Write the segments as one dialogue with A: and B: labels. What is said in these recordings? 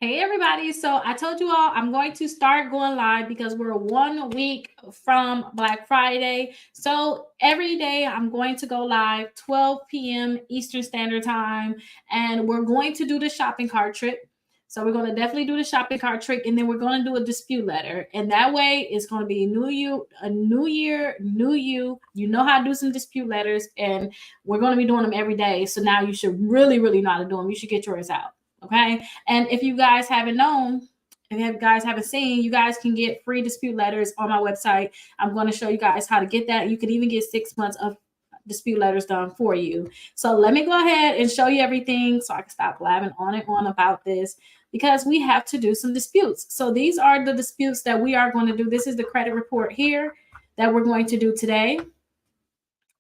A: Hey everybody, so I told you all I'm going to start going live because we're 1 week from Black Friday. So every day I'm going to go live 12 p.m. Eastern Standard Time, and we're going to do the shopping cart trick. So we're going to definitely do the shopping cart trick, and then we're going to do a dispute letter. And that way it's going to be a new year, new you. You know how to do some dispute letters, and we're going to be doing them every day. So now you should really know how to do them. You should get yours out. Okay. And if you guys haven't known, if you guys haven't seen, you guys can get free dispute letters on my website. I'm going to show you guys how to get that. You can even get 6 months of dispute letters done for you. So let me go ahead and show you everything so I can stop blabbing on and on about this, because we have to do some disputes. So these are the disputes that we are going to do. This is the credit report here that we're going to do today.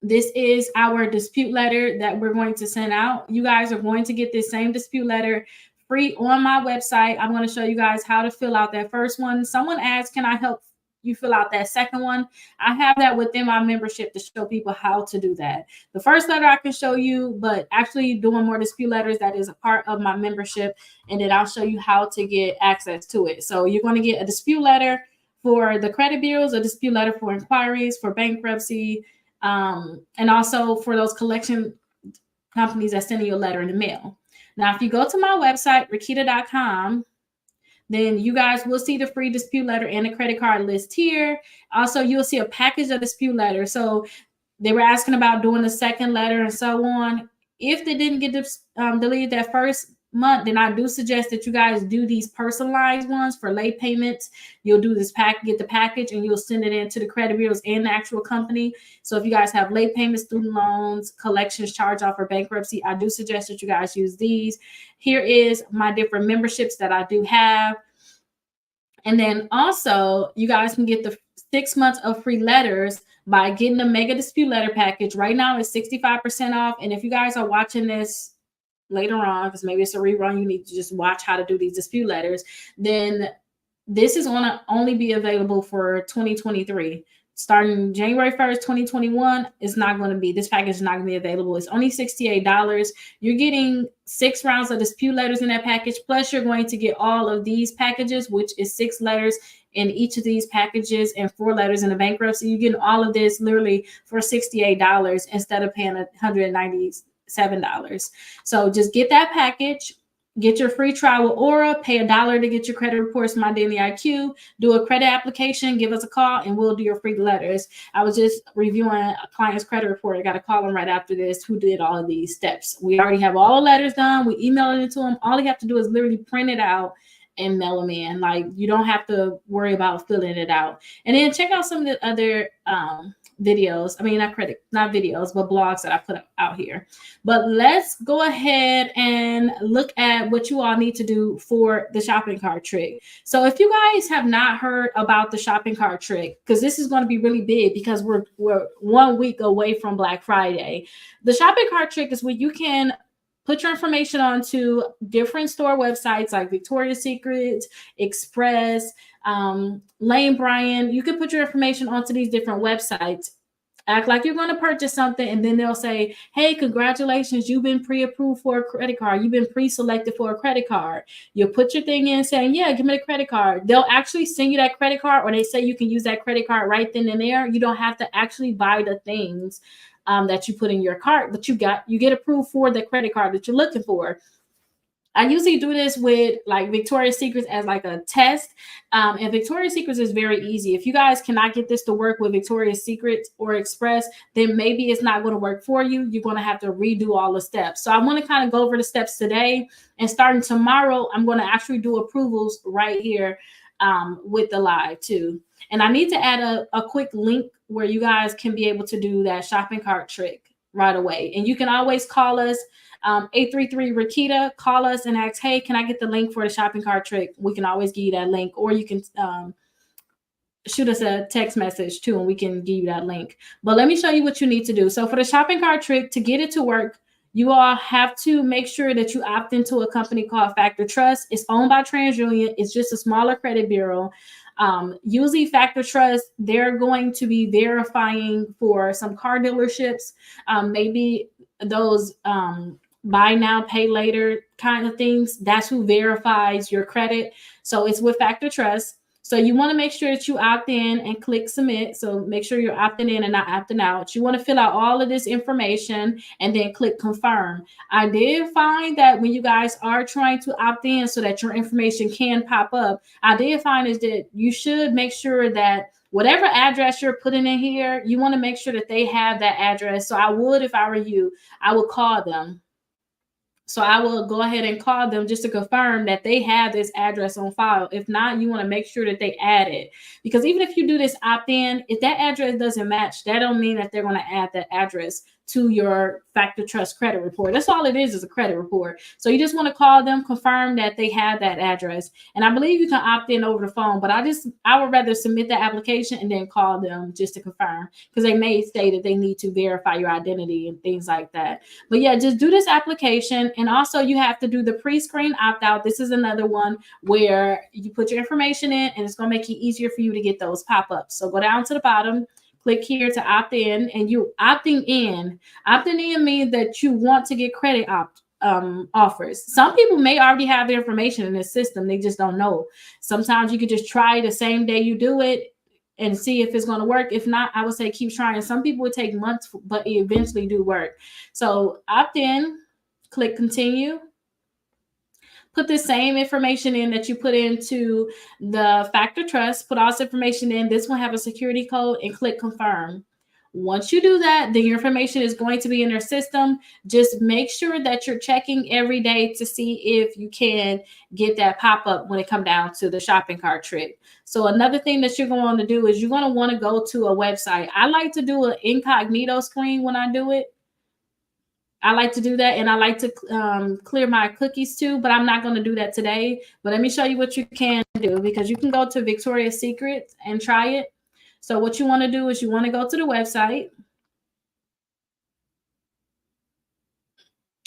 A: This is our dispute letter that we're going to send out. You guys are going to get this same dispute letter free on my website. I'm going to show you guys how to fill out that first one. Someone asked, can I help you fill out that second one? I have that within my membership to show people how to do that. The first letter I can show you, but actually doing more dispute letters, that is a part of my membership, and then I'll show you how to get access to it. So you're going to get a dispute letter for the credit bureaus, a dispute letter for inquiries, for bankruptcy, and also for those collection companies that send you a letter in the mail. Now, if you go to my website, Rakita.com, then you guys will see the free dispute letter and the credit card list here. Also, you'll see a package of dispute letters. So they were asking about doing the second letter and so on. If they didn't get deleted that first month, then I do suggest that you guys do these personalized ones for late payments. You'll do this get the package, and you'll send it in to the credit bureaus and the actual company. So if you guys have late payments, student loans, collections, charge off, or bankruptcy, I do suggest that you guys use these. Here is my different memberships that I do have. And then also you guys can get the 6 months of free letters by getting the mega dispute letter package. Right now it's 65% off. And if you guys are watching this later on, because maybe it's a rerun, you need to just watch how to do these dispute letters, then this is going to only be available for 2023. Starting January 1st, 2021, it's not going to be, this package is not going to be available. It's only $68. You're getting 6 rounds of dispute letters in that package. Plus you're going to get all of these packages, which is 6 letters in each of these packages and 4 letters in the bankruptcy. You're getting all of this literally for $68 instead of paying $197. So just get that package. Get your free trial with Aura, pay $1 to get your credit reports, My Daily IQ, do a credit application, give us a call, and we'll do your free letters. I was just reviewing a client's credit report. I got to call them right after this who did all of these steps. We already have all the letters done. We emailed it to them. All you have to do is literally print it out and mail them in. Like, you don't have to worry about filling it out. And then check out some of the other videos. I mean, not videos, but blogs that I put out here. But let's go ahead and look at what you all need to do for the shopping cart trick. So if you guys have not heard about the shopping cart trick, because this is going to be really big because we're 1 week away from Black Friday. The shopping cart trick is where you can put your information onto different store websites like Victoria's Secret, Express, Lane Bryant. You can put your information onto these different websites. Act like you're going to purchase something, and then they'll say, hey, congratulations, you've been pre-approved for a credit card. You've been pre-selected for a credit card. You'll put your thing in saying, yeah, give me the credit card. They'll actually send you that credit card, or they say you can use that credit card right then and there. You don't have to actually buy the things that you put in your cart, but you get approved for the credit card that you're looking for. I usually do this with like Victoria's Secrets as like a test. And Victoria's Secrets is very easy. If you guys cannot get this to work with Victoria's Secrets or Express, then maybe it's not going to work for you. You're going to have to redo all the steps. So I want to kind of go over the steps today. And starting tomorrow, I'm going to actually do approvals right here with the live too. And I need to add a quick link where you guys can be able to do that shopping cart trick right away. And you can always call us 833-RAKITA. Call us and ask, hey, can I get the link for the shopping cart trick? We can always give you that link, or you can shoot us a text message too, and we can give you that link. But let me show you what you need to do. So for the shopping cart trick, to get it to work, you all have to make sure that you opt into a company called Factor Trust. It's owned by TransUnion. It's just a smaller credit bureau. Usually Factor Trust, they're going to be verifying for some car dealerships, maybe those buy now, pay later kind of things. That's who verifies your credit. So it's with Factor Trust. So you want to make sure that you opt in and click submit. So make sure you're opting in and not opting out. You want to fill out all of this information and then click confirm. I did find that when you guys are trying to opt in so that your information can pop up, I did find is that you should make sure that whatever address you're putting in here, you want to make sure that they have that address. So I would, if I were you, I would call them. So I will go ahead and call them just to confirm that they have this address on file. If not, you want to make sure that they add it. Because even if you do this opt-in, if that address doesn't match, that don't mean that they're going to add that address to your Factor Trust credit report. That's all it is a credit report. So you just want to call them, confirm that they have that address. And I believe you can opt in over the phone, but I would rather submit the application and then call them just to confirm, because they may say that they need to verify your identity and things like that. But yeah, just do this application. And also you have to do the pre-screen opt-out. This is another one where you put your information in and it's going to make it easier for you to get those pop-ups. So go down to the bottom, click here to opt in, and you opting in. Opting in means that you want to get credit offers. Some people may already have the information in the system. They just don't know. Sometimes you could just try the same day you do it and see if it's going to work. If not, I would say keep trying. Some people would take months, but it eventually do work. So opt in, click continue. Put the same information in that you put into the Factor Trust. Put all this information in. This one have a security code and click confirm. Once you do that, then your information is going to be in their system. Just make sure that you're checking every day to see if you can get that pop-up when it comes down to the shopping cart trick. So another thing that you're going to do is you're going to want to go to a website. I like to do an incognito screen when I do it. I like to do that, and I like to clear my cookies too, but I'm not going to do that today. But let me show you what you can do, because you can go to Victoria's Secret and try it. So what you want to do is you want to go to the website.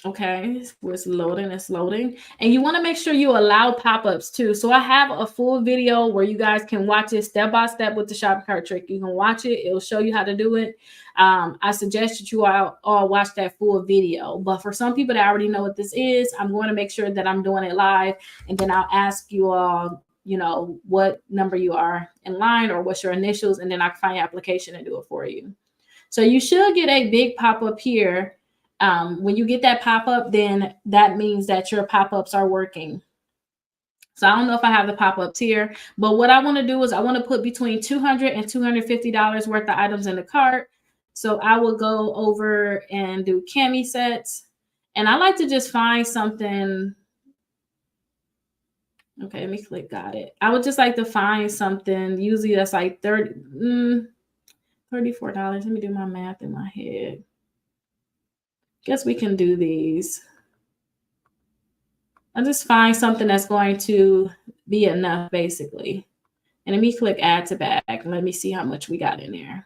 A: Okay, it's loading. And you want to make sure you allow pop-ups too. So I have a full video where you guys can watch it step by step with the shopping cart trick. You can watch it. It'll show you how to do it. I suggest that you all watch that full video. But for some people that already know what this is, I'm going to make sure that I'm doing it live. And then I'll ask you all, you know, what number you are in line or what's your initials. And then I can find your application and do it for you. So you should get a big pop-up here. When you get that pop-up, then that means that your pop-ups are working. So I don't know if I have the pop-ups here, but what I want to do is I want to put between $200 and $250 worth of items in the cart. So I will go over and do cami sets. And I like to just find something. Okay, let me click got it. I would just like to find something. Usually that's like $34. Let me do my math in my head. Guess we can do these. I'll just find something that's going to be enough, basically. And let me click add to bag. Let me see how much we got in there.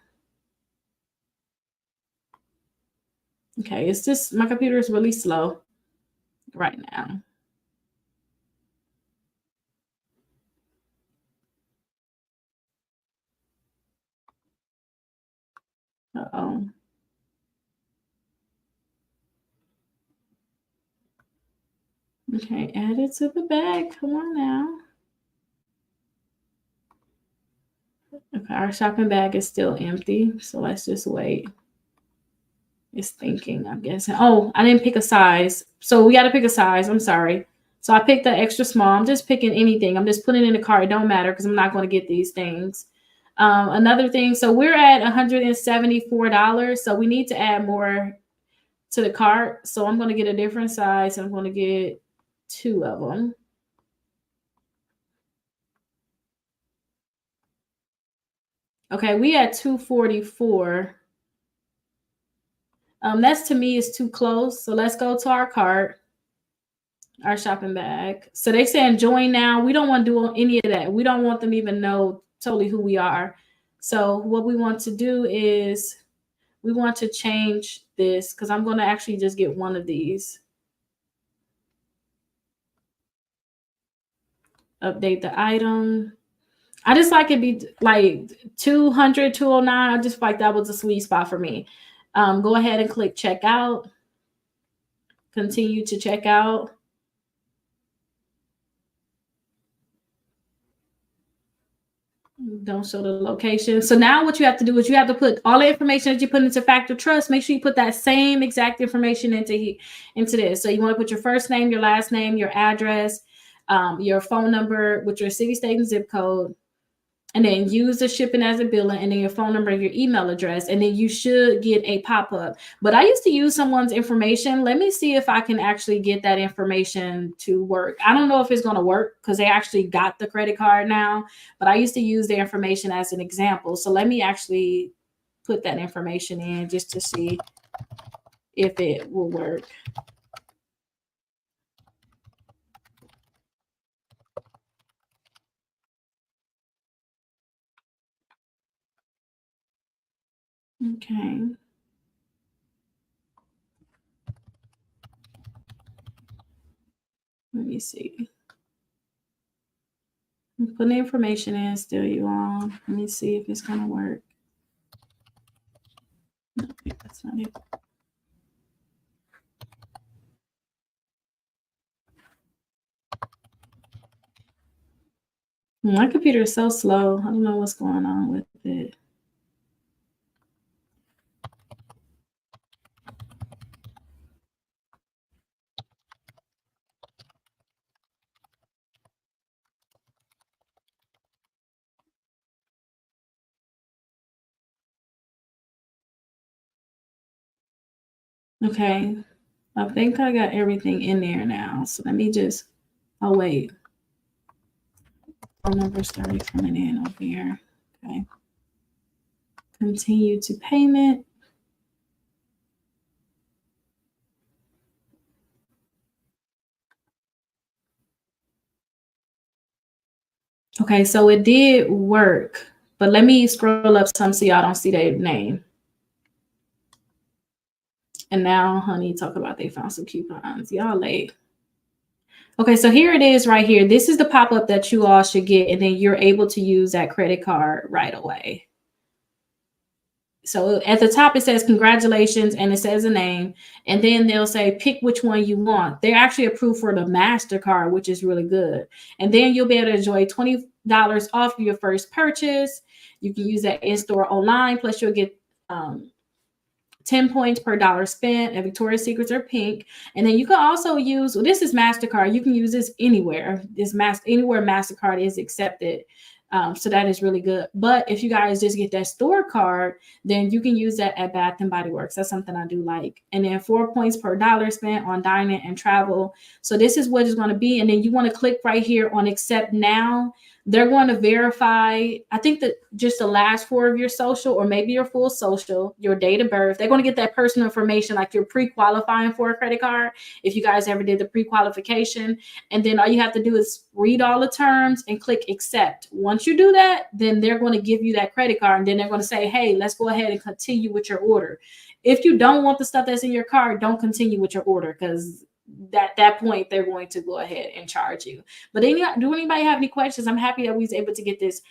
A: Okay, it's just, my computer is really slow right now. Uh-oh. Okay, add it to the bag. Come on now. Okay, our shopping bag is still empty, so let's just wait. It's thinking, I'm guessing. Oh, I didn't pick a size. So we got to pick a size. I'm sorry. So I picked the extra small. I'm just picking anything. I'm just putting it in the cart. It don't matter because I'm not going to get these things. Another thing, so we're at $174. So we need to add more to the cart. So I'm going to get a different size. I'm going to get 2 of them. Okay, we at 244. That's to me is too close. So let's go to our cart, our shopping bag. So they saying join now. We don't want to do any of that. We don't want them to even know totally who we are. So what we want to do is we want to change this because I'm going to actually just get one of these. Update the item. I just like it be like 200, 209. I just like that was a sweet spot for me. Go ahead and click checkout. continue to check out. Don't show the location. So now what you have to do is you have to put all the information that you put into Factor Trust. Make sure you put that same exact information into this. So you want to put your first name, your last name, your address, your phone number with your city, state, and zip code, and then use the shipping as a billing, and then your phone number and your email address, and then you should get a pop-up. But I used to use someone's information. Let me see if I can actually get that information to work. I don't know if it's going to work because they actually got the credit card now, but I used to use their information as an example. So let me actually put that information in just to see if it will work. Okay. Let me see. I'm putting the information in still, you all. Let me see if it's going to work. No, that's not it. My computer is so slow. I don't know what's going on with it. Okay, I think I got everything in there now. So let me just, oh wait. Phone number started coming in over here. Okay. Continue to payment. Okay, so it did work, but let me scroll up some so y'all don't see their name. And now Honey talk about they found some coupons. Y'all late. Okay, so here it is right here. This is the pop-up that you all should get, and then you're able to use that credit card right away. So at the top, it says congratulations, and it says a name, and then they'll say pick which one you want. They're actually approved for the MasterCard, which is really good. And then you'll be able to enjoy $20 off your first purchase. You can use that in-store online, plus you'll get 10 points per dollar spent at Victoria's Secrets or Pink. And then you can also use, well, this is MasterCard. You can use this anywhere. Anywhere MasterCard is accepted. So that is really good. But if you guys just get that store card, then you can use that at Bath and Body Works. That's something I do like. And then 4 points per dollar spent on dining and travel. So this is what it's going to be. And then you want to click right here on accept now. They're going to verify, I think that just the last 4 of your social, or maybe your full social, your date of birth. They're going to get that personal information, like you're pre-qualifying for a credit card, if you guys ever did the pre-qualification. And then all you have to do is read all the terms and click accept. Once you do that, then they're going to give you that credit card, and then they're going to say, hey, let's go ahead and continue with your order. If you don't want the stuff that's in your card, don't continue with your order, because at that point they're going to go ahead and charge you. But do anybody have any questions? I'm happy that we was able to get this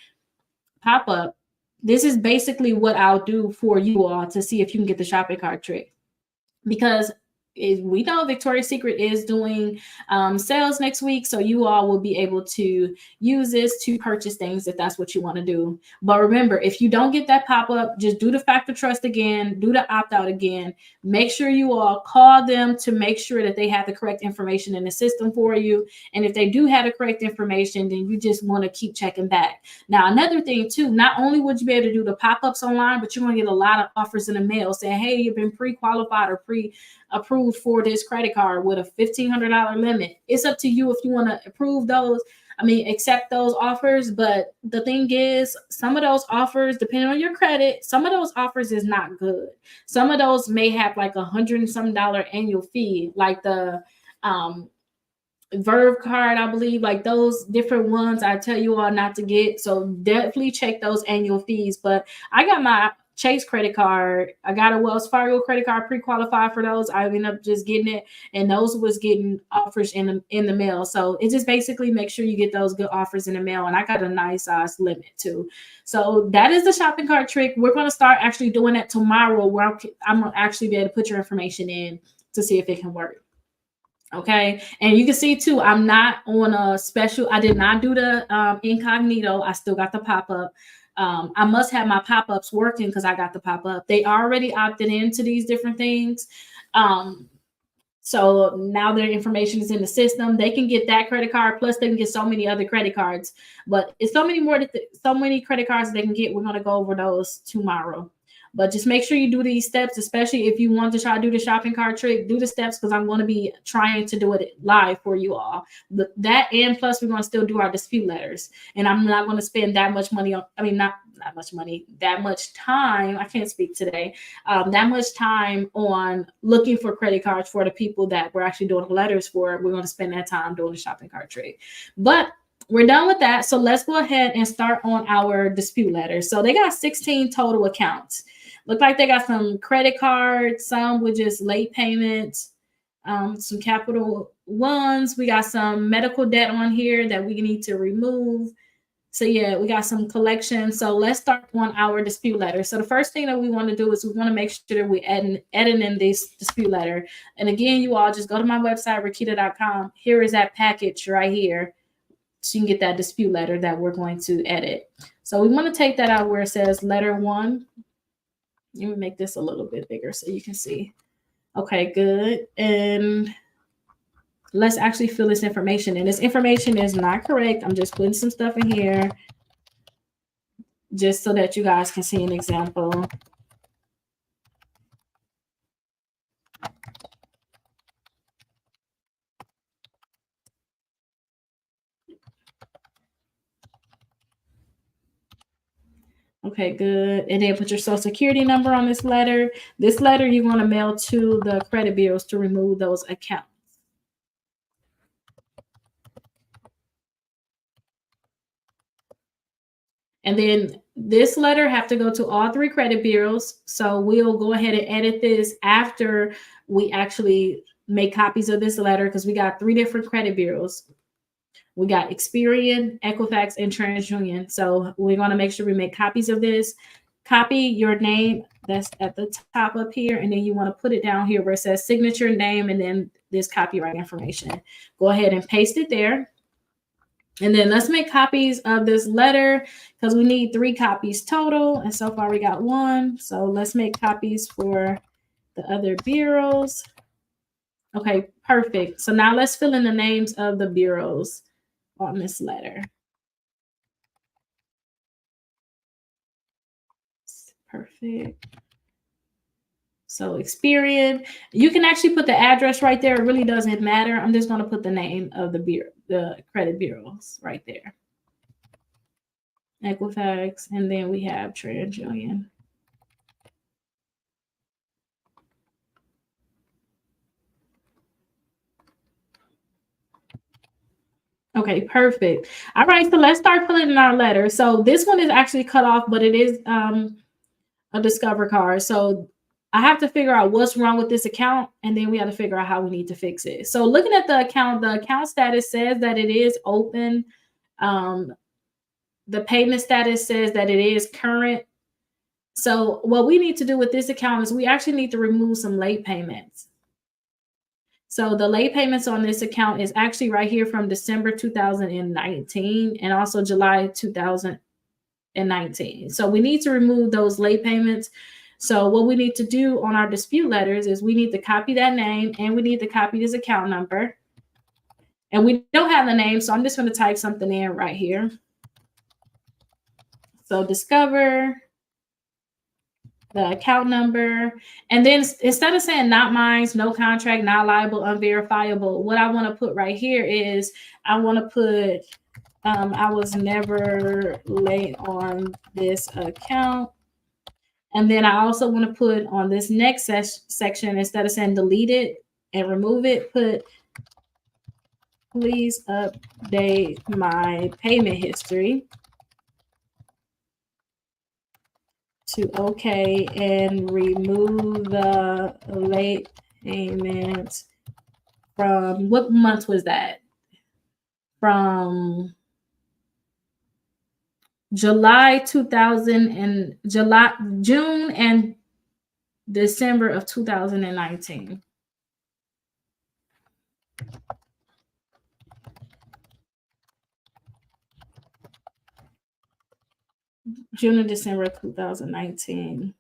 A: pop up. This is basically what I'll do for you all to see if you can get the shopping cart trick, because we know Victoria's Secret is doing sales next week, so you all will be able to use this to purchase things if that's what you want to do. But remember, if you don't get that pop-up, just do the Factor Trust again, do the opt-out again. Make sure you all call them to make sure that they have the correct information in the system for you. And if they do have the correct information, then you just want to keep checking back. Now, another thing too, not only would you be able to do the pop-ups online, but you're going to get a lot of offers in the mail saying, hey, you've been pre-qualified or pre-approved for this credit card with a $1,500 limit. It's up to you if you want to approve those. Accept those offers. But the thing is, some of those offers, depending on your credit, some of those offers is not good. Some of those may have like $100 and some annual fee, like the Verve card, I believe, like those different ones I tell you all not to get. So definitely check those annual fees. But I got my Chase credit card. I got a Wells Fargo credit card pre-qualified for those. I ended up just getting it, and those was getting offers in the mail. So it just basically make sure you get those good offers in the mail. And I got a nice size limit too. So that is the shopping cart trick. We're going to start actually doing that tomorrow, where I'm going to actually be able to put your information in to see if it can work. Okay. And you can see too, I'm not on a special. I did not do the incognito. I still got the pop-up. I must have my pop-ups working because I got the pop-up. They already opted into these different things. So now their information is in the system. They can get that credit card, plus they can get so many other credit cards. But it's so many more, so many credit cards they can get. We're going to go over those tomorrow. But just make sure you do these steps, especially if you want to try to do the shopping cart trick. Do the steps because I'm going to be trying to do it live for you all. That and plus we're going to still do our dispute letters. And I'm not going to spend that much money on, I mean, not much money, that much time. I can't speak today. That much time on looking for credit cards for the people that we're actually doing letters for. We're going to spend that time doing the shopping cart trick. But we're done with that. So let's go ahead and start on our dispute letters. So they got 16 total accounts. Look like they got some credit cards, some with just late payments, some Capital Ones. We got some medical debt on here that we need to remove. So yeah, we got some collections. So let's start on our dispute letter. So the first thing that we want to do is we want to make sure that we edit in this dispute letter. And again, you all just go to my website, Rakita.com. Here is that package right here. So you can get that dispute letter that we're going to edit. So we want to take that out where it says letter 1. Let me make this a little bit bigger so you can see. Okay, good. And let's actually fill this information. And this information is not correct. I'm just putting some stuff in here just so that you guys can see an example. Okay, good. And then put your social security number on this letter. This letter you want to mail to the credit bureaus to remove those accounts. And then this letter have to go to all 3 credit bureaus. So we'll go ahead and edit this after we actually make copies of this letter because we got 3 different credit bureaus. We got Experian, Equifax, and TransUnion. So we're going to make sure we make copies of this. Copy your name that's at the top up here, and then you want to put it down here where it says signature, name, and then this copyright information. Go ahead and paste it there. And then let's make copies of this letter because we need 3 copies total. And so far we got 1. So let's make copies for the other bureaus. Okay, perfect. So now let's fill in the names of the bureaus on this letter. Perfect. So Experian, you can actually put the address right there. It really doesn't matter. I'm just going to put the name of the bureau, the credit bureaus right there. Equifax, and then we have TransUnion. Okay, perfect. All right, so let's start filling in our letter. So this one is actually cut off, but it is a Discover card. So I have to figure out what's wrong with this account, and then we have to figure out how we need to fix it. So looking at the account status says that it is open. The payment status says that it is current. So what we need to do with this account is we actually need to remove some late payments. So the late payments on this account is actually right here from December 2019 and also July 2019. So we need to remove those late payments. So what we need to do on our dispute letters is we need to copy that name and we need to copy this account number. And we don't have the name, so I'm just going to type something in right here. So Discover, the account number, and then instead of saying not mine, no contract, not liable, unverifiable, what I want to put right here is I want to put I was never late on this account. And then I also want to put on this next section, instead of saying delete it and remove it, put please update my payment history to okay and remove the late payment from, what month was that? From June and December of 2019. June and December 2019.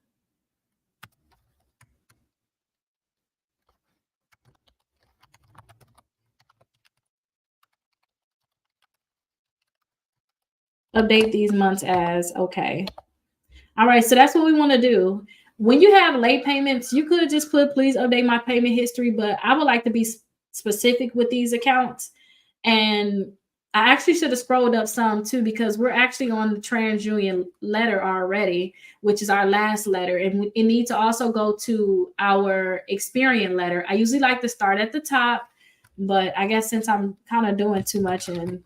A: Update these months as okay. All right, so that's what we want to do. When you have late payments, you could just put please update my payment history, but I would like to be specific with these accounts. And I actually should have scrolled up some too because we're actually on the TransUnion letter already, which is our last letter, and it needs to also go to our Experian letter. I usually like to start at the top, but I guess since I'm kind of doing too much and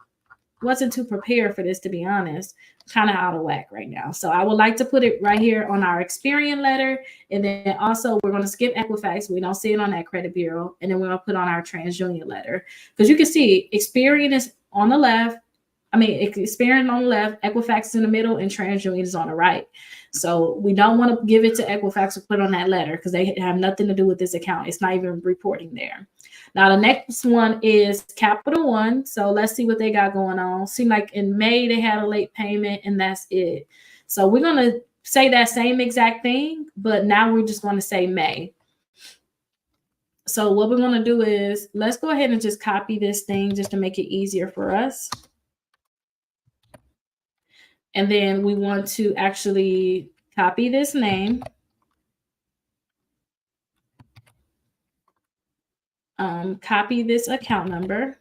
A: wasn't too prepared for this, to be honest, kind of out of whack right now. So I would like to put it right here on our Experian letter. And then also we're going to skip Equifax. We don't see it on that credit bureau. And then we're going to put on our TransUnion letter. Because you can see Experian is on the left. I mean, Experian on the left, Equifax is in the middle, and TransUnion is on the right. So we don't want to give it to Equifax or put on that letter because they have nothing to do with this account. It's not even reporting there. Now, the next one is Capital One. So let's see what they got going on. Seemed like in May they had a late payment, and that's it. So we're going to say that same exact thing, but now we're just going to say May. So what we're going to do is let's go ahead and just copy this thing just to make it easier for us. And then we want to actually copy this name. Copy this account number.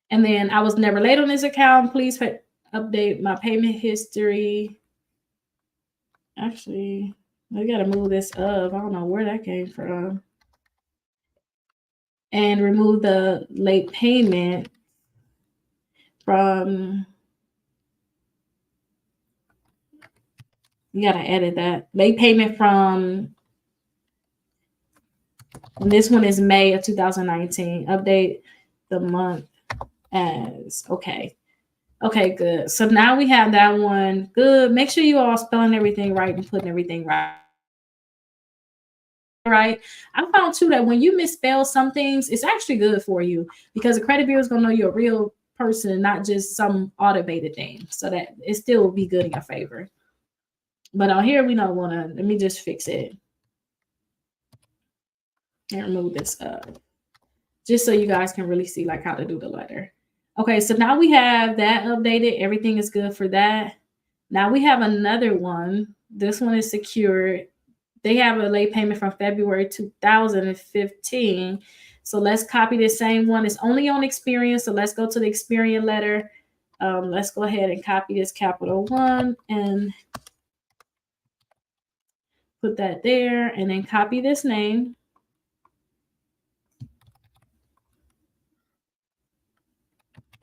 A: And then I was never late on this account. Please update my payment history. Actually, I got to move this up. I don't know where that came from. And remove the late payment from, you got to edit that. Late payment from, and this one is May of 2019. Update the month as, okay. Okay, good. So now we have that one. Good. Make sure you all spelling everything right and putting everything right. Right. I found too that when you misspell some things, it's actually good for you because the credit bureau is gonna know you're a real person, not just some automated thing. So that it still will be good in your favor. But on here, we don't want to. Let me just fix it and remove this just so you guys can really see like how to do the letter. Okay, so now we have that updated. Everything is good for that. Now we have another one. This one is secured. They have a late payment from February 2015. So let's copy the same one. It's only on Experian. So let's go to the Experian letter. Let's go ahead and copy this Capital One and put that there. And then copy this name.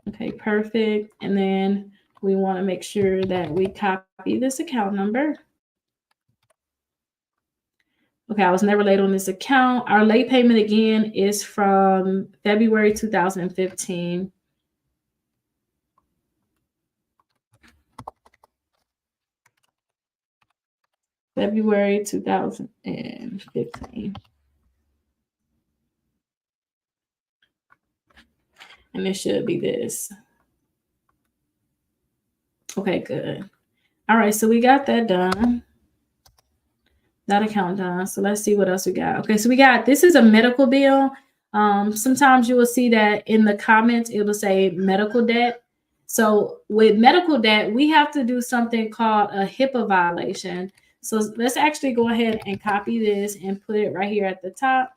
A: Okay, perfect. And then we want to make sure that we copy this account number. Okay, I was never late on this account. Our late payment again is from February 2015. February 2015. And it should be this. Okay, good. All right, so we got that done. That account done. So let's see what else we got. Okay, so we got, this is a medical bill. Sometimes you will see that in the comments, it will say medical debt. So with medical debt, we have to do something called a HIPAA violation. So let's actually go ahead and copy this and put it right here at the top.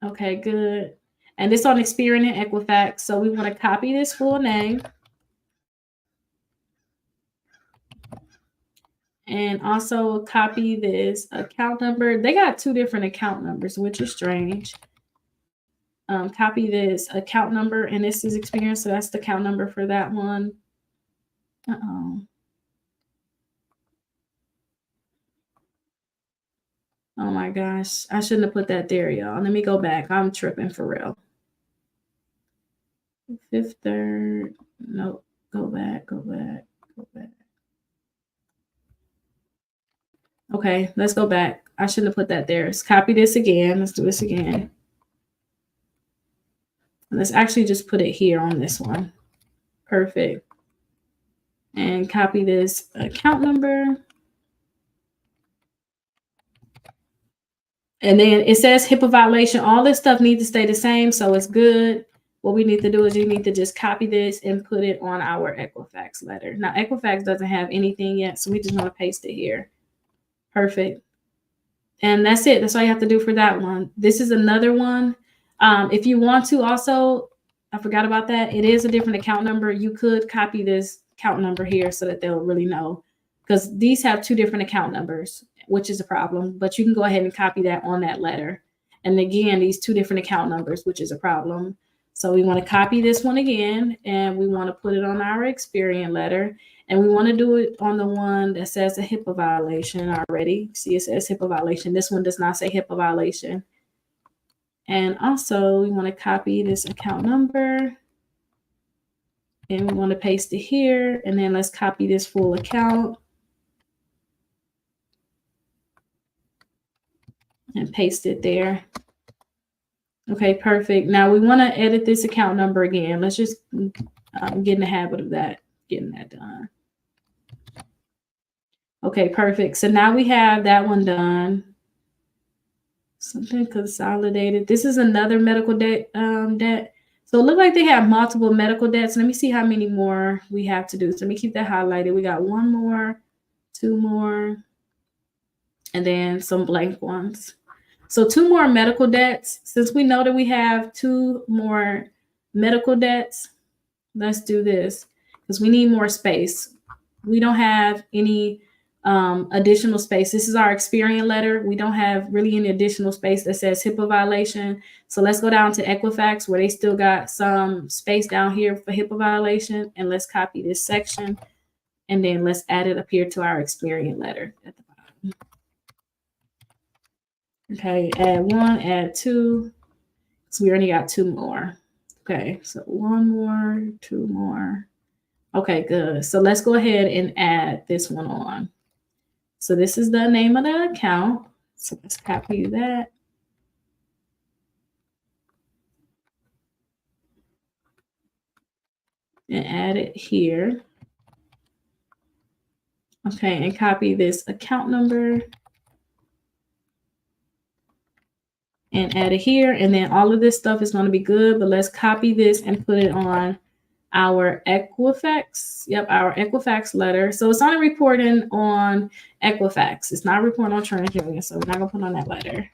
A: Okay, good. And this on Experian and Equifax. So we want to copy this full name. And also copy this account number. They got two different account numbers, which is strange. Copy this account number, and this is Experian. So that's the account number for that one. Uh-oh. Oh my gosh. I shouldn't have put that there, y'all. Let me go back. I'm tripping for real. Fifth Third. Nope. Go back. Okay, let's go back. I shouldn't have put that there. Let's copy this again. Let's do this again. Let's actually just put it here on this one. Perfect. And copy this account number. And then it says HIPAA violation. All this stuff needs to stay the same, so it's good. What we need to do is you need to just copy this and put it on our Equifax letter. Now, Equifax doesn't have anything yet, so we just want to paste it here. Perfect. And that's it. That's all you have to do for that one. This is another one. If you want to also, I forgot about that. It is a different account number. You could copy this account number here so that they'll really know, because these have two different account numbers, which is a problem. But you can go ahead and copy that on that letter. And again, these two different account numbers, which is a problem. So we want to copy this one again, and we want to put it on our Experian letter. And we want to do it on the one that says a HIPAA violation already. See, it says HIPAA violation. This one does not say HIPAA violation. And also, we want to copy this account number. And we want to paste it here. And then let's copy this full account. And paste it there. Okay, perfect. Now we want to edit this account number again. Let's just get in the habit of that, getting that done. Okay, perfect. So now we have that one done. Something consolidated. This is another medical debt. So it looked like they have multiple medical debts. Let me see how many more we have to do. So let me keep that highlighted. We got one more, two more, and then some blank ones. So two more medical debts. Since we know that we have two more medical debts, let's do this because we need more space. We don't have any additional space. This is our Experian letter. We don't have really any additional space that says HIPAA violation. So let's go down to Equifax where they still got some space down here for HIPAA violation. And let's copy this section. And then let's add it up here to our Experian letter at the bottom. Okay, add one, add two. So we already got two more. Okay, so one more, two more. Okay, good. So let's go ahead and add this one on. So this is the name of the account. So let's copy that. And add it here. Okay, and copy this account number. And add it here. And then all of this stuff is going to be good. But let's copy this and put it on our Equifax. Yep, our Equifax letter. So it's only reporting on Equifax. It's not reporting on TransUnion. So we're not going to put on that letter.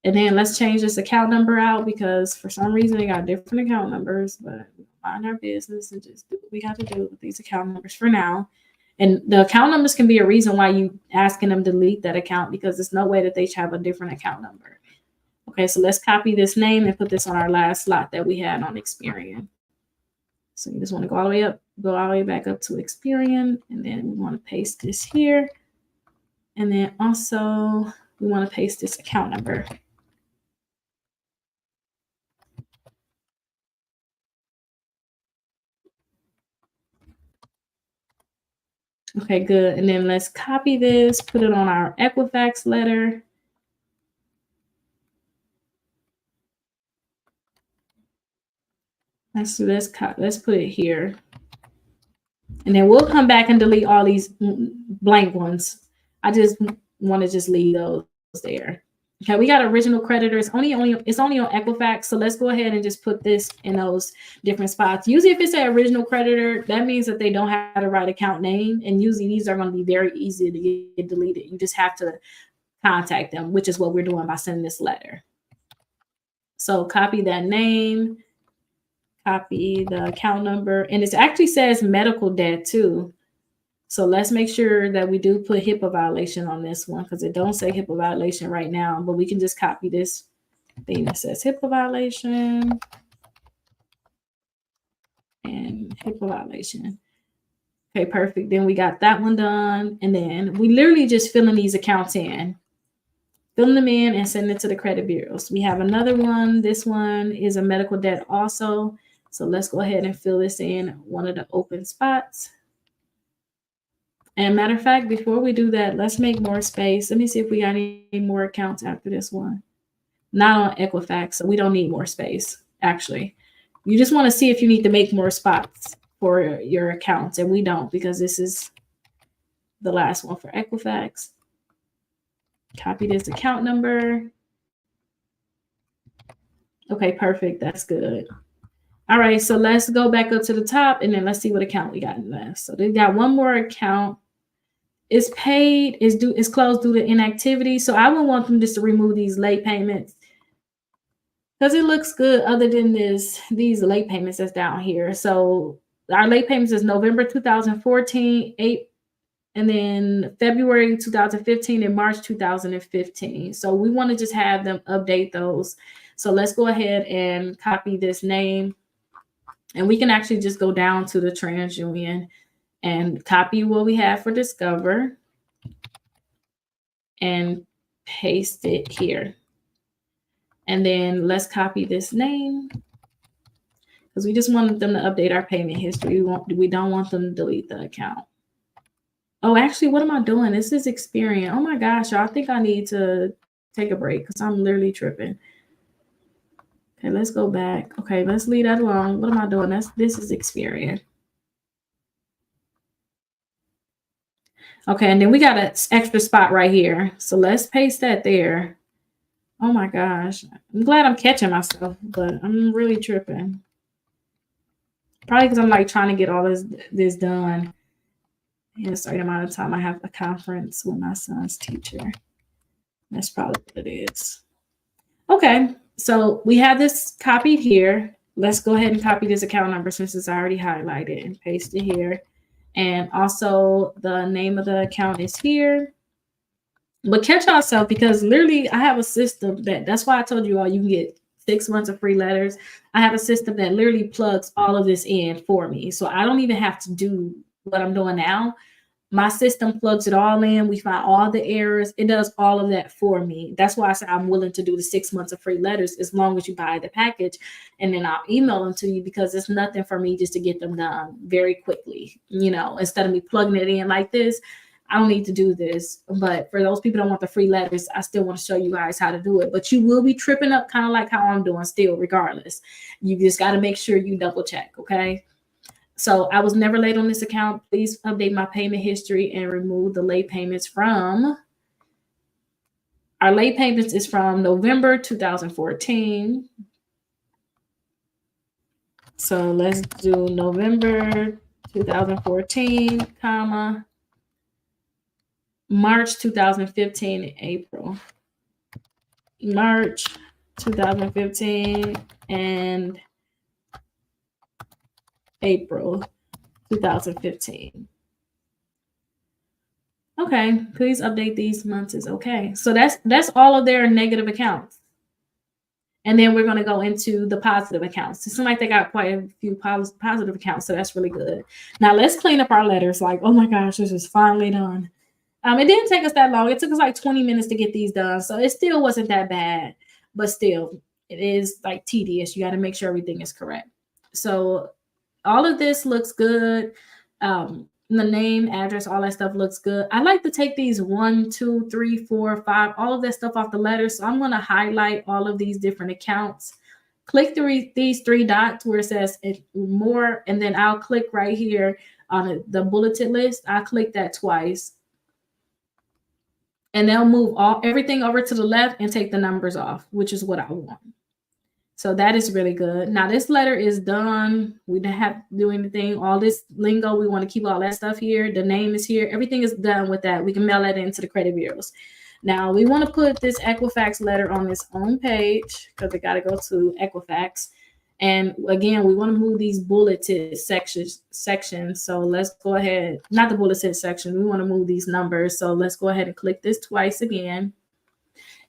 A: And then let's change this account number out because for some reason they got different account numbers, but we mind our business and just do what we got to do with these account numbers for now. And the account numbers can be a reason why you asking them to delete that account because there's no way that they should have a different account number. Okay, so let's copy this name and put this on our last slot that we had on Experian. So you just want to go all the way up, go all the way back up to Experian, and then we want to paste this here. And then also we want to paste this account number. Okay, good. And then let's copy this, put it on our Equifax letter. Let's put it here. And then we'll come back and delete all these blank ones. I just want to just leave those there. Okay, we got original creditors. It's only on Equifax. So let's go ahead and just put this in those different spots. Usually if it's an original creditor, that means that they don't have the right account name. And usually these are going to be very easy to get deleted. You just have to contact them, which is what we're doing by sending this letter. So copy that name, copy the account number, and it actually says medical debt too. So let's make sure that we do put HIPAA violation on this one because it don't say HIPAA violation right now, but we can just copy this thing that says HIPAA violation and HIPAA violation. Okay, perfect. Then we got that one done. And then we literally just filling these accounts in. Filling them in and sending it to the credit bureaus. We have another one. This one is a medical debt also. So let's go ahead and fill this in one of the open spots. And matter of fact, before we do that, let's make more space. Let me see if we got any more accounts after this one. Not on Equifax, so we don't need more space, actually. You just want to see if you need to make more spots for your accounts, and we don't, because this is the last one for Equifax. Copy this account number. Okay, perfect. That's good. All right, so let's go back up to the top, and then let's see what account we got left. So they got one more account. It's paid, it's closed due to inactivity. So I would want them just to remove these late payments because it looks good other than these late payments that's down here. So our late payments is November 2014, and then February 2015 and March 2015. So we want to just have them update those. So let's go ahead and copy this name. And we can actually just go down to the TransUnion and copy what we have for Discover and paste it here. And then let's copy this name because we just wanted them to update our payment history. We don't want them to delete the account. Oh, actually, what am I doing? This is Experian. Oh my gosh, y'all, I think I need to take a break because I'm literally tripping. Okay, let's go back. Okay, let's leave that alone. What am I doing? This is Experian. Okay, and then we got an extra spot right here. So let's paste that there. Oh my gosh. I'm glad I'm catching myself, but I'm really tripping. Probably because I'm like trying to get all this done in a certain amount of time. I have a conference with my son's teacher. That's probably what it is. Okay, so we have this copied here. Let's go ahead and copy this account number since it's already highlighted and paste it here. And also the name of the account is here. But catch yourself because literally I have a system that's why I told you all you can get 6 months of free letters. I have a system that literally plugs all of this in for me. So I don't even have to do what I'm doing now. My system plugs it all in. We find all the errors. It does all of that for me. That's why I said I'm willing to do the 6 months of free letters as long as you buy the package. And then I'll email them to you because it's nothing for me just to get them done very quickly. Instead of me plugging it in like this, I don't need to do this. But for those people that want the free letters, I still want to show you guys how to do it. But you will be tripping up kind of like how I'm doing still, regardless. You just got to make sure you double check, okay? So I was never late on this account. Please update my payment history and remove the late payments from. Our late payments is from November 2014. So let's do November 2014, comma, March 2015, April. March 2015 and April 2015. Okay, please update these months is okay. So that's all of their negative accounts. And then we're going to go into the positive accounts. It seems like they got quite a few positive accounts, so that's really good. Now let's clean up our letters. Like, oh my gosh, this is finally done. It didn't take us that long. It took us like 20 minutes to get these done. So it still wasn't that bad, but still it is like tedious. You got to make sure everything is correct. So all of this looks good. The name, address, all that stuff looks good. I like to take these 1, 2, 3, 4, 5, all of that stuff off the letters. So I'm going to highlight all of these different accounts. Click these 3 dots where it says more, and then I'll click right here on the bulleted list. I'll click that twice. And they'll move everything over to the left and take the numbers off, which is what I want. So that is really good. Now this letter is done. We don't have to do anything. All this lingo, we want to keep all that stuff here. The name is here. Everything is done with that. We can mail that into the credit bureaus. Now we want to put this Equifax letter on its own page because it got to go to Equifax. And again, we want to move these bulleted sections. So let's go ahead. Not the bulleted section. We want to move these numbers. So let's go ahead and click this twice again.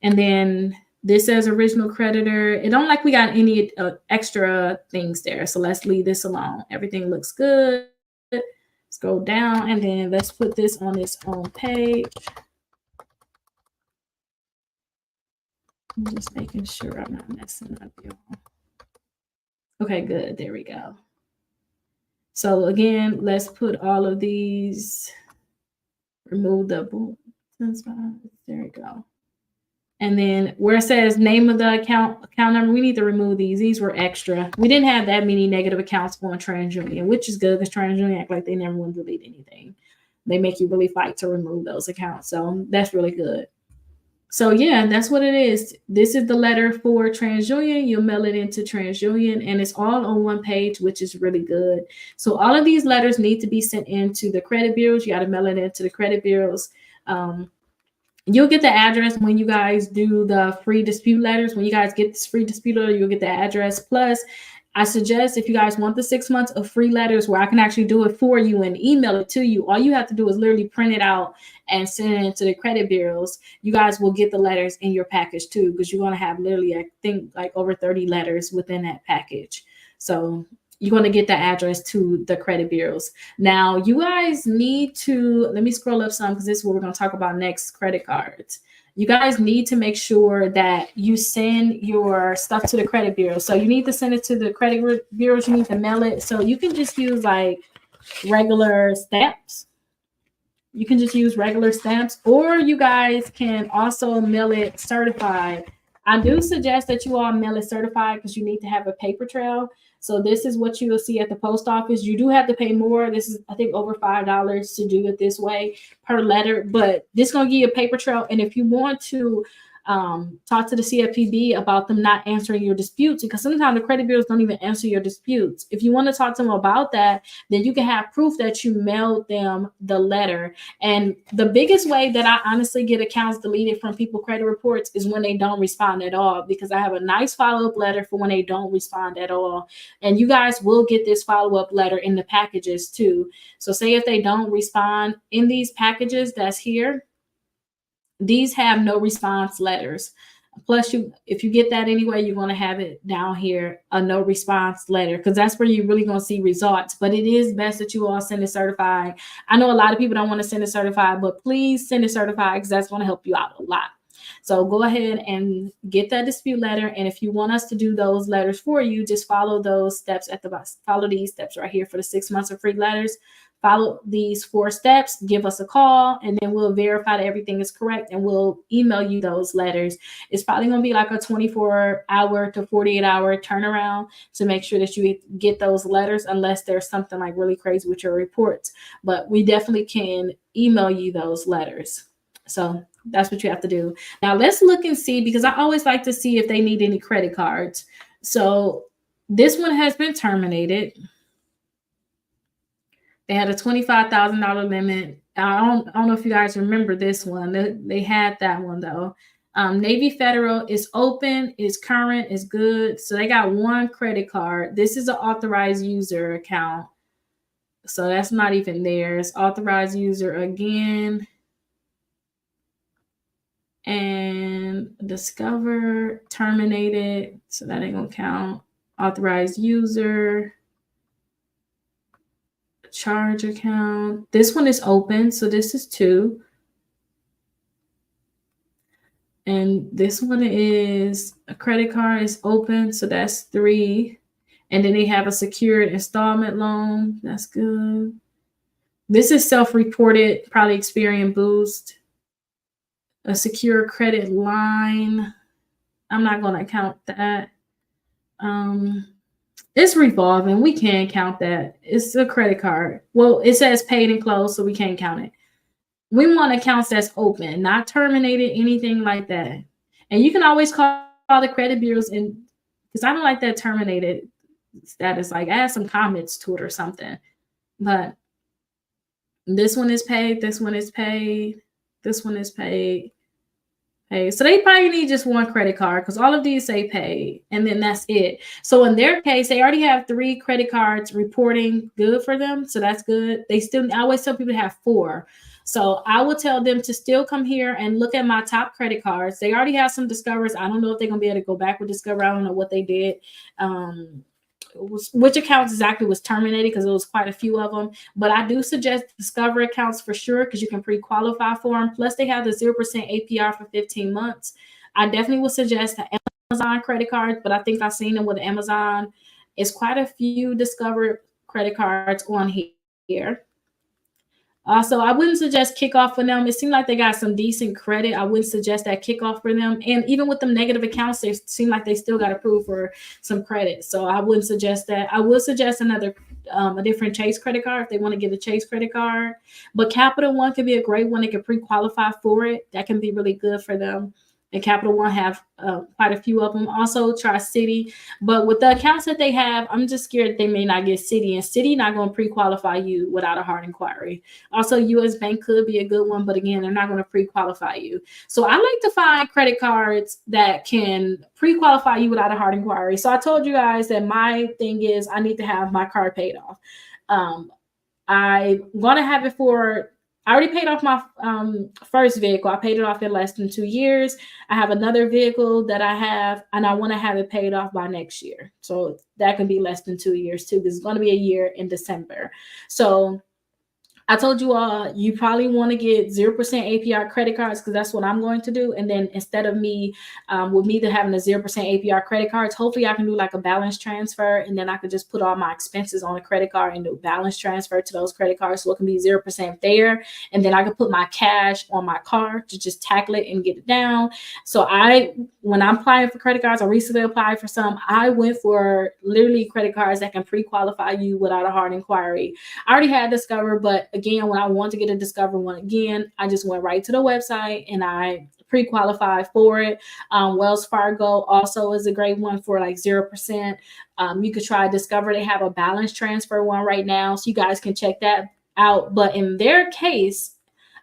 A: And then this says original creditor. It don't like we got any extra things there. So let's leave this alone. Everything looks good. Scroll down and then let's put this on its own page. I'm just making sure I'm not messing up, y'all. Okay, good. There we go. So again, let's put all of these Remove the boom. There we go. And then where it says name of the account number, we need to remove these. These were extra. We didn't have that many negative accounts on TransUnion, which is good because TransUnion act like they never want to delete anything. They make you really fight to remove those accounts. So that's really good. So yeah, that's what it is. This is the letter for TransUnion. You'll mail it into TransUnion, and it's all on one page, which is really good. So all of these letters need to be sent into the credit bureaus. You got to mail it into the credit bureaus. You'll get the address when you guys do the free dispute letters. When you guys get this free dispute letter, you'll get the address. Plus, I suggest if you guys want the 6 months of free letters where I can actually do it for you and email it to you, all you have to do is literally print it out and send it to the credit bureaus. You guys will get the letters in your package too, because you're going to have literally, I think, like over 30 letters within that package. So you're going to get the address to the credit bureaus. Now, you guys need to, let me scroll up some because this is what we're going to talk about next, credit cards. You guys need to make sure that you send your stuff to the credit bureau. So you need to send it to the credit bureaus. You need to mail it. So you can just use like regular stamps. You can just use regular stamps, or you guys can also mail it certified. I do suggest that you all mail it certified because you need to have a paper trail. So this is what you will see at the post office. You do have to pay more. This is, I think, over $5 to do it this way per letter, but this is going to give you a paper trail. And if you want to talk to the CFPB about them not answering your disputes, because sometimes the credit bureaus don't even answer your disputes. If you want to talk to them about that, then you can have proof that you mailed them the letter. And the biggest way that I honestly get accounts deleted from people credit reports is when they don't respond at all, because I have a nice follow-up letter for when they don't respond at all. And you guys will get this follow-up letter in the packages too. So say if they don't respond in these packages that's here, these have no response letters. Plus, if you get that anyway, you're going to have it down here, a no response letter, because that's where you're really going to see results. But it is best that you all send it certified. I know a lot of people don't want to send it certified, but please send it certified because that's going to help you out a lot. So go ahead and get that dispute letter. And if you want us to do those letters for you, just follow those steps at the bottom. Follow these steps right here for the 6 months of free letters. Follow these 4 steps, give us a call, and then we'll verify that everything is correct, and we'll email you those letters. It's probably going to be like a 24-hour to 48-hour turnaround to make sure that you get those letters, unless there's something like really crazy with your reports. But we definitely can email you those letters. So that's what you have to do. Now let's look and see, because I always like to see if they need any credit cards. So this one has been terminated. They had a $25,000 limit. I don't know if you guys remember this one. They had that one though. Navy Federal is open, is current, is good. So they got one credit card. This is an authorized user account. So that's not even theirs. Authorized user again. And Discover terminated. So that ain't gonna count. Authorized user. Charge account. This one is open, so this is 2. And this one is a credit card is open, so that's 3. And then they have a secured installment loan. That's good. This is self-reported, probably Experian Boost. A secure credit line. I'm not going to count that. It's revolving. We can't count that. It's a credit card. Well, it says paid and closed, so we can't count it. We want accounts that's open, not terminated, anything like that. And you can always call the credit bureaus, and because I don't like that terminated status, like add some comments to it or something. But this one is paid. This one is paid. This one is paid. So they probably need just one credit card, because all of these say paid, and then that's it. So in their case, they already have 3 credit cards reporting good for them. So that's good. I always tell people to have 4. So I will tell them to still come here and look at my top credit cards. They already have some Discovers. I don't know if they're going to be able to go back with Discover. I don't know what they did. Which accounts exactly was terminated, because it was quite a few of them. But I do suggest Discover accounts for sure, because you can pre-qualify for them. Plus, they have the 0% APR for 15 months. I definitely would suggest the Amazon credit cards, but I think I've seen them with Amazon. It's quite a few Discover credit cards on here. Also, I wouldn't suggest kickoff for them. It seemed like they got some decent credit. I wouldn't suggest that kickoff for them. And even with them negative accounts, they seem like they still got approved for some credit. So I wouldn't suggest that. I would suggest a different Chase credit card if they want to get a Chase credit card. But Capital One could be a great one. They could pre-qualify for it. That can be really good for them. And Capital One have quite a few of them. Also, try Citi. But with the accounts that they have, I'm just scared they may not get Citi. And Citi not going to pre-qualify you without a hard inquiry. Also, U.S. Bank could be a good one. But again, they're not going to pre-qualify you. So I like to find credit cards that can pre-qualify you without a hard inquiry. So I told you guys that my thing is I need to have my card paid off. I'm going to have it for I already paid off my first vehicle. I paid it off in less than 2 years. I have another vehicle that I have, and I want to have it paid off by next year. So that can be less than 2 years too, because it's going to be a year in December. So I told you all, you probably want to get 0% APR credit cards because that's what I'm going to do. And then instead of me, with me having a 0% APR credit cards, hopefully I can do like a balance transfer. And then I could just put all my expenses on a credit card and do balance transfer to those credit cards. So it can be 0% there. And then I can put my cash on my card to just tackle it and get it down. So when I'm applying for credit cards, I recently applied for some. I went for literally credit cards that can pre-qualify you without a hard inquiry. I already had Discover, but again, when I want to get a Discover one again, I just went right to the website and I pre-qualified for it. Wells Fargo also is a great one for like 0%. You could try Discover. They have a balance transfer one right now, so you guys can check that out. But in their case,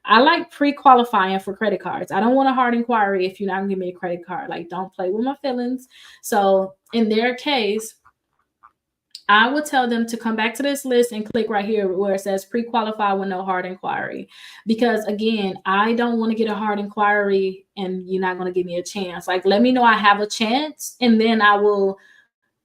A: I like pre-qualifying for credit cards. I don't want a hard inquiry if you're not gonna give me a credit card. Like, don't play with my feelings. So in their case, I would tell them to come back to this list and click right here where it says pre-qualify with no hard inquiry. Because again, I don't want to get a hard inquiry and you're not going to give me a chance. Like, let me know I have a chance and then I will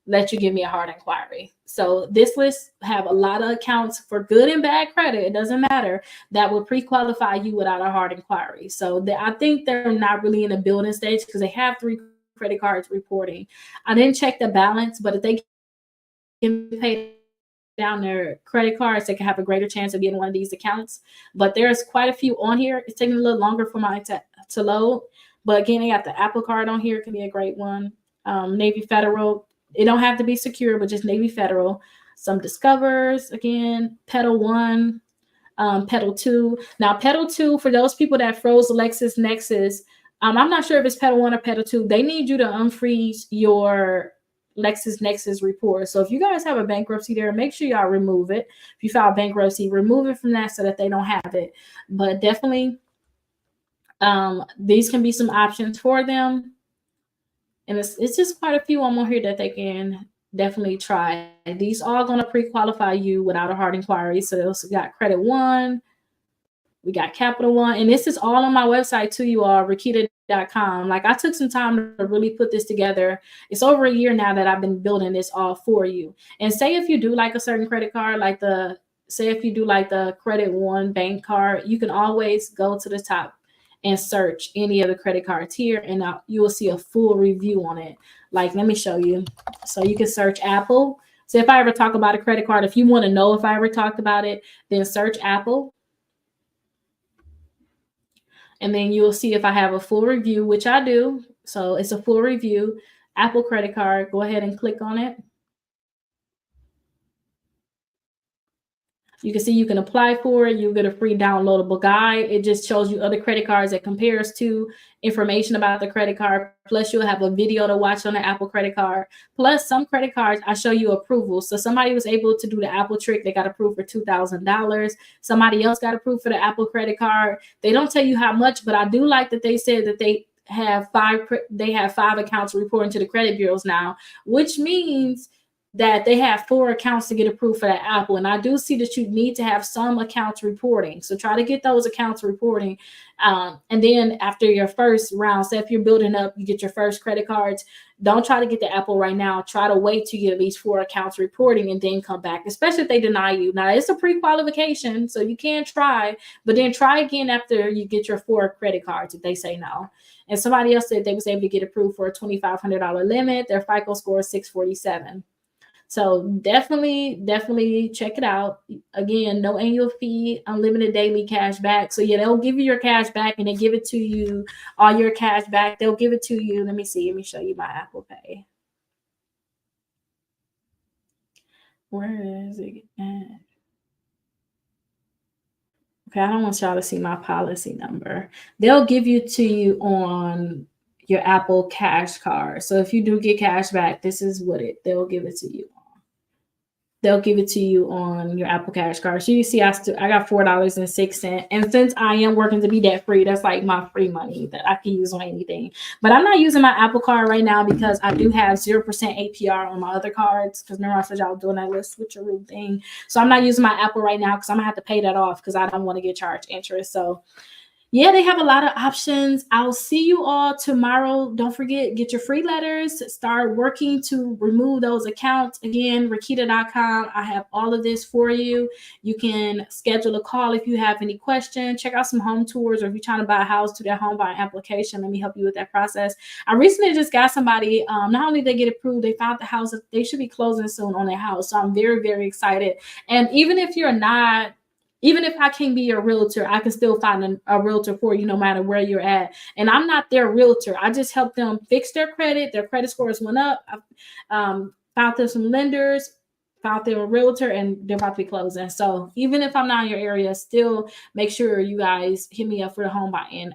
A: let you give me a hard inquiry. So this list have a lot of accounts for good and bad credit. It doesn't matter, that will pre-qualify you without a hard inquiry. So I think they're not really in a building stage because they have 3 credit cards reporting. I didn't check the balance, but if they can pay down their credit cards, they can have a greater chance of getting one of these accounts. But there's quite a few on here. It's taking a little longer for mine to load. But again, they got the Apple Card on here. It can be a great one. Navy Federal. It don't have to be secure, but just Navy Federal. Some Discovers, again, Pedal One, Pedal 2. Now, Pedal 2, for those people that froze LexisNexis, I'm not sure if it's Pedal 1 or Pedal 2. They need you to unfreeze your LexisNexis report. So if you guys have a bankruptcy there, make sure y'all remove it. If you file bankruptcy, remove it from that so that they don't have it. But definitely, these can be some options for them. And it's just quite a few on here that they can definitely try. These all going to pre-qualify you without a hard inquiry. So we got Credit One, we got Capital One, and this is all on my website too, you all, Rakita.com. Like, I took some time to really put this together. It's over a year now that I've been building this all for you. And say if you do like a certain credit card, like say if you do like the Credit One bank card, you can always go to the top and search any of the credit cards here, and you will see a full review on it. Like, let me show you. So you can search Apple. So if I ever talk about a credit card, if you want to know if I ever talked about it, then search Apple. And then you'll see if I have a full review, which I do. So it's a full review. Apple credit card. Go ahead and click on it. You can see you can apply for it. You'll get a free downloadable guide. It just shows you other credit cards that compares to information about the credit card. Plus, you'll have a video to watch on the Apple credit card. Plus, some credit cards, I show you approval. So somebody was able to do the Apple trick. They got approved for $2,000. Somebody else got approved for the Apple credit card. They don't tell you how much, but I do like that they said that they have 5 accounts reporting to the credit bureaus now, which means that they have 4 accounts to get approved for that Apple. And I do see that you need to have some accounts reporting. So try to get those accounts reporting. And then after your first round, say if you're building up, you get your first credit cards, don't try to get the Apple right now. Try to wait till you get at least 4 accounts reporting and then come back, especially if they deny you. Now, it's a pre-qualification, so you can try, but then try again after you get your 4 credit cards if they say no. And somebody else said they was able to get approved for a $2,500 limit. Their FICO score is 647. So definitely check it out. Again, no annual fee, unlimited daily cash back. So yeah, they'll give you your cash back and they give it to you, all your cash back. They'll give it to you. Let me see. Let me show you my Apple Pay. Where is it at? Okay, I don't want y'all to see my policy number. They'll give you to you on your Apple Cash card. So if you do get cash back, this is what they'll give it to you. They'll give it to you on your Apple Cash card. So you see, I got $4.06, and since I am working to be debt free, that's like my free money that I can use on anything. But I'm not using my Apple card right now because I do have 0% APR on my other cards. Because remember I said y'all doing that little switcheroo thing. So I'm not using my Apple right now because I'm gonna have to pay that off because I don't want to get charged interest. So yeah, they have a lot of options. I'll see you all tomorrow. Don't forget, get your free letters. Start working to remove those accounts. Again, Rakita.com. I have all of this for you. You can schedule a call if you have any questions. Check out some home tours, or if you're trying to buy a house, do that home buying application. Let me help you with that process. I recently just got somebody, not only they get approved, they found the house. They should be closing soon on their house. So I'm very, very excited. And even if you're not, even if I can't be your realtor, I can still find a realtor for you no matter where you're at. And I'm not their realtor. I just help them fix their credit. Their credit scores went up. I found them some lenders, found them a realtor, and they're about to be closing. So even if I'm not in your area, still make sure you guys hit me up for the home buying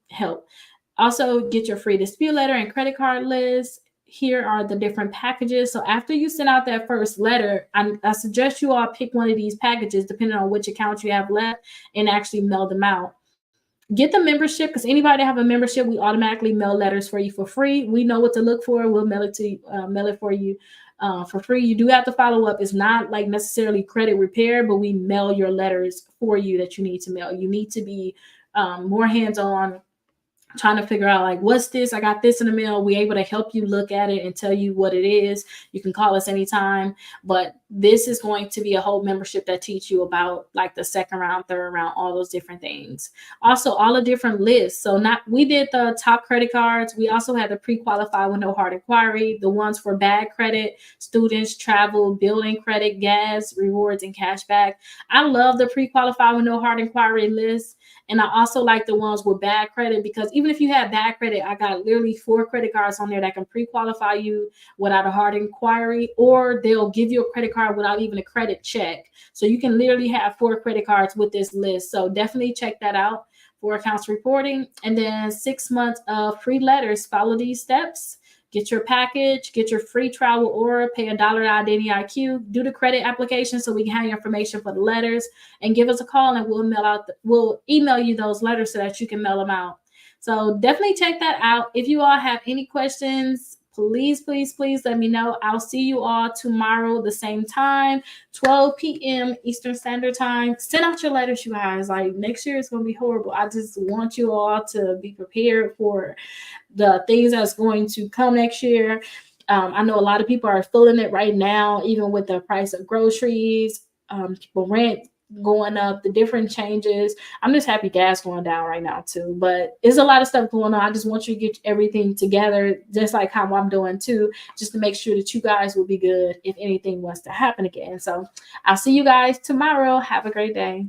A: help. Also, get your free dispute letter and credit card list. Here are the different packages. So after you send out that first letter, I suggest you all pick one of these packages depending on which account you have left and actually mail them out. Get the membership, because anybody that have a membership, we automatically mail letters for you for free. We know what to look for. We'll mail it for you for free. You do have to follow up. It's not like necessarily credit repair, but we mail your letters for you that you need to mail. You need to be more hands-on, trying to figure out like, what's this? I got this in the mail. We're able to help you look at it and tell you what it is. You can call us anytime, but this is going to be a whole membership that teach you about like the second round, third round, all those different things. Also, all the different lists. So we did the top credit cards. We also had the pre-qualified with no hard inquiry, the ones for bad credit, students, travel, building credit, gas, rewards, and cash back. I love the pre-qualified with no hard inquiry list. And I also like the ones with bad credit, because even if you have bad credit, I got literally 4 credit cards on there that can pre-qualify you without a hard inquiry, or they'll give you a credit card without even a credit check. So you can literally have 4 credit cards with this list. So definitely check that out for accounts reporting. And then 6 months of free letters. Follow these steps. Get your package, get your free travel aura, pay $1 to Identity IQ, do the credit application so we can have your information for the letters, and give us a call and we'll email you those letters so that you can mail them out. So definitely check that out. If you all have any questions, please let me know. I'll see you all tomorrow the same time, 12 p.m. Eastern Standard Time. Send out your letters, you guys. Like, next year is going to be horrible. I just want you all to be prepared for the things that's going to come next year. I know a lot of people are feeling it right now, even with the price of groceries, people rent going up, the different changes. I'm just happy gas going down right now too, but it's a lot of stuff going on. I just want you to get everything together, just like how I'm doing too, just to make sure that you guys will be good if anything was to happen again. So I'll see you guys tomorrow. Have a great day.